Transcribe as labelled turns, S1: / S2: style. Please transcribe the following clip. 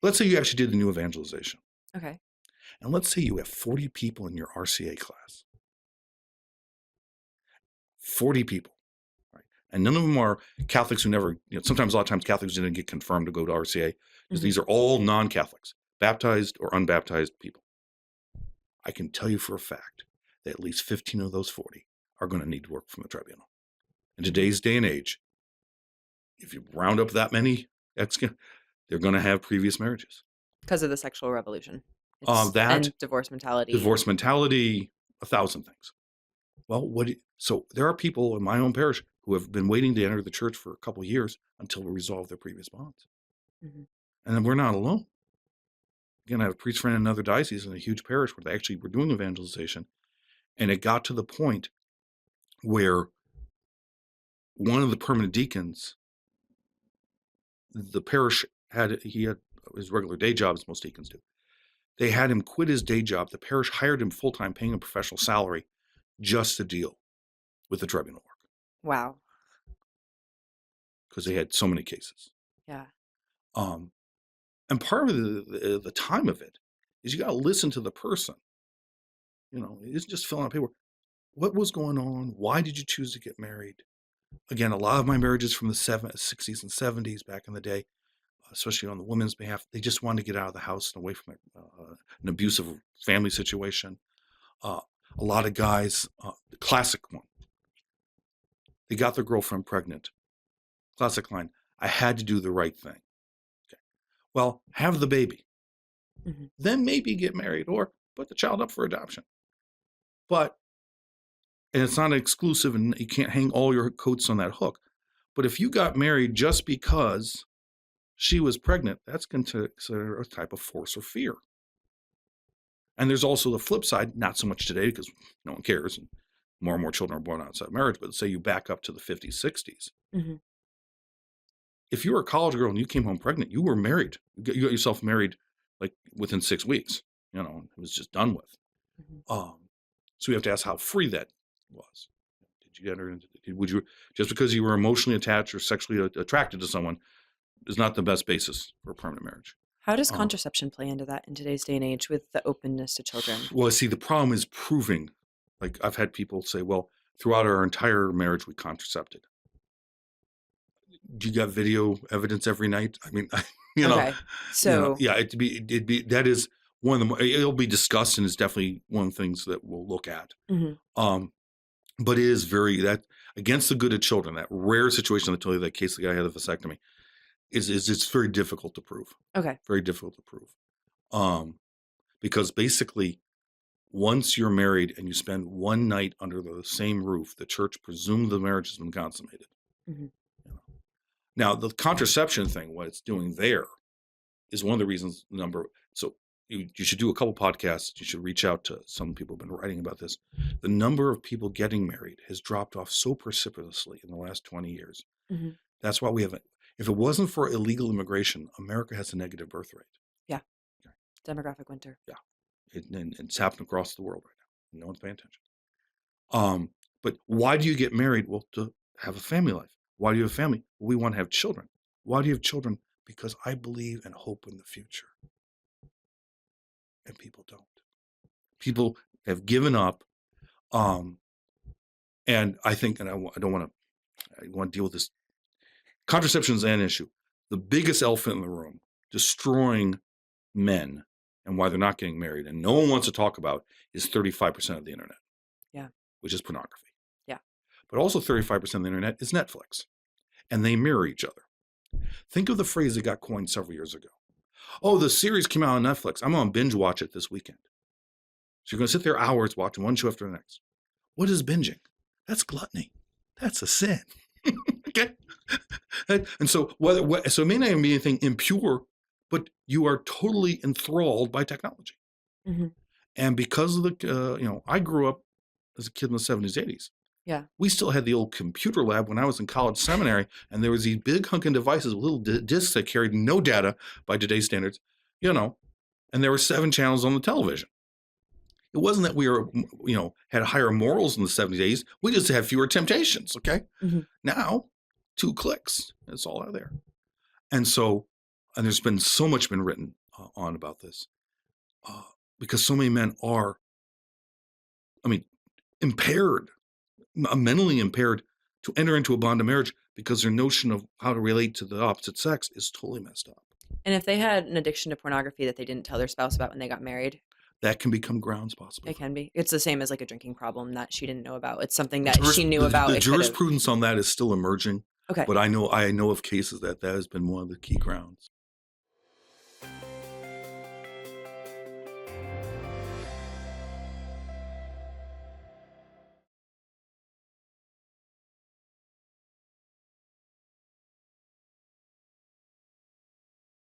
S1: let's say you actually did the new evangelization.
S2: Okay.
S1: And let's say you have 40 people in your RCIA class. 40 people. Right? And none of them are Catholics who never, sometimes a lot of times Catholics didn't get confirmed to go to RCIA because these are all non-Catholics, baptized or unbaptized people. I can tell you for a fact that at least 15 of those 40 are going to need work from the tribunal. In today's day and age, if you round up that many, they're going to have previous marriages.
S2: Because of the sexual revolution.
S1: And
S2: divorce mentality.
S1: Divorce mentality, 1,000 things. Well, so there are people in my own parish who have been waiting to enter the church for a couple of years until we resolve their previous bonds. And then we're not alone. Again, I have a priest friend in another diocese in a huge parish where they actually were doing evangelization. And it got to the point where one of the permanent deacons, the parish he had his regular day job, as most deacons do. They had him quit his day job. The parish hired him full-time, paying him a professional salary just to deal with the tribunal work.
S2: Wow.
S1: Because they had so many cases.
S2: Yeah.
S1: And part of the time of it is you got to listen to the person. It isn't just filling out paperwork. What was going on? Why did you choose to get married? Again, a lot of my marriages from the 60s and 70s back in the day, especially on the women's behalf, they just wanted to get out of the house and away from an abusive family situation. A lot of guys, the classic one, they got their girlfriend pregnant. Classic line, I had to do the right thing. Okay. Well, have the baby. Then maybe get married or put the child up for adoption. And it's not exclusive and you can't hang all your coats on that hook. But if you got married just because she was pregnant, that's considered a type of force or fear. And there's also the flip side, not so much today because no one cares and more children are born outside marriage, but say you back up to the 50s, 60s. If you were a college girl and you came home pregnant, you were married. You got yourself married like within 6 weeks. It was just done with. So we have to ask how free that was. Did you get her into? Would you just because you were emotionally attached or sexually attracted to someone is not the best basis for a permanent marriage.
S2: How does contraception play into that in today's day and age with the openness to children?
S1: Well, see, the problem is proving. Like I've had people say, "Well, throughout our entire marriage, we contracepted." Do you got video evidence every night? I mean,
S2: Okay. So
S1: yeah, it'd be that is one of the it'll be discussed and it's definitely one of the things that we'll look at. But it is that against the good of children, that rare situation I tell you, that case the guy had a vasectomy, is it's very difficult to prove.
S2: Okay.
S1: Very difficult to prove. Because basically, once you're married and you spend one night under the same roof, the church presumes the marriage has been consummated. Now, the contraception thing, what it's doing there, is one of the reasons So you should do a couple podcasts. You should reach out to some people who've been writing about this. The number of people getting married has dropped off so precipitously in the last 20 years. That's why we haven't. If it wasn't for illegal immigration, America has a negative birth rate.
S2: Yeah. Okay. Demographic winter.
S1: Yeah. It's happening across the world right now. No one's paying attention. But why do you get married? Well, to have a family life. Why do you have a family? Well, we want to have children. Why do you have children? Because I believe and hope in the future. And people don't. People have given up. And I think, and I want to deal with this. Contraception is an issue. The biggest elephant in the room, destroying men and why they're not getting married, and no one wants to talk about, is 35% of the internet.
S2: Yeah.
S1: Which is pornography.
S2: Yeah.
S1: But also 35% of the internet is Netflix. And they mirror each other. Think of the phrase that got coined several years ago. Oh, the series came out on Netflix. I'm going to binge watch it this weekend. So you're going to sit there hours watching one show after the next. What is binging? That's gluttony. That's a sin. Okay? And so, so it may not even be anything impure, but you are totally enthralled by technology. And because of I grew up as a kid in the 70s, 80s.
S2: Yeah. We
S1: still had the old computer lab when I was in college seminary, and there was these big hunking devices with little discs that carried no data by today's standards, and there were 7 channels on the television. It wasn't that we were, had higher morals in the 70s, 80s. We just had fewer temptations, okay? Now, 2 clicks, it's all out there. And so and there's been so much been written on about this, because so many men are, impaired, mentally impaired, to enter into a bond of marriage because their notion of how to relate to the opposite sex is totally messed up.
S2: And if they had an addiction to pornography that they didn't tell their spouse about when they got married,
S1: That can become grounds possibly.
S2: it can be. It's the same as like a drinking problem that she didn't know about. It's something
S1: The
S2: that she knew about.
S1: The
S2: It could've-
S1: jurisprudence on that is still emerging,
S2: Okay.
S1: but I know of cases that has been one of the key grounds.